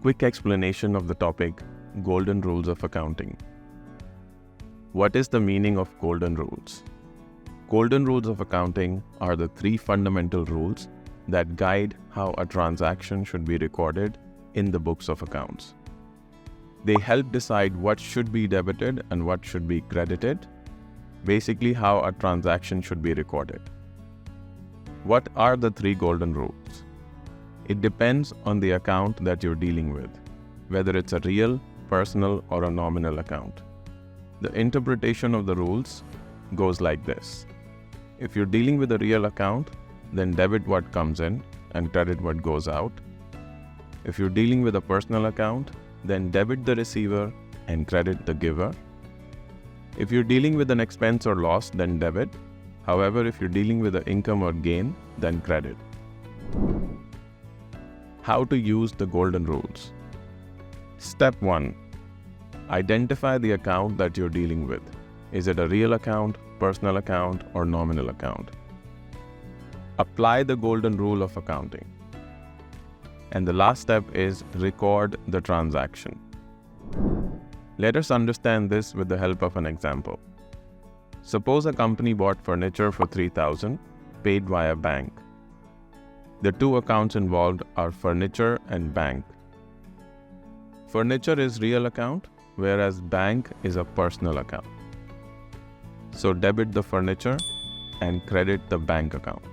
Quick explanation of the topic, Golden Rules of Accounting. What is the meaning of Golden Rules? Golden Rules of Accounting are the three fundamental rules that guide how a transaction should be recorded in the books of accounts. They help decide what should be debited and what should be credited, basically how a transaction should be recorded. What are the three golden rules? It depends on the account that you're dealing with, whether it's a real, personal, or a nominal account. The interpretation of the rules goes like this. If you're dealing with a real account, then debit what comes in and credit what goes out. If you're dealing with a personal account, then debit the receiver and credit the giver. If you're dealing with an expense or loss, then debit. However, if you're dealing with an income or gain, then credit. How to use the golden rules. Step 1. Identify the account that you're dealing with. Is it a real account, personal account, or nominal account? Apply the golden rule of accounting. And the last step is record the transaction. Let us understand this with the help of an example. Suppose a company bought furniture for $3,000, paid via bank. The two accounts involved are furniture and bank. Furniture is real account, whereas bank is a personal account. So debit the furniture and credit the bank account.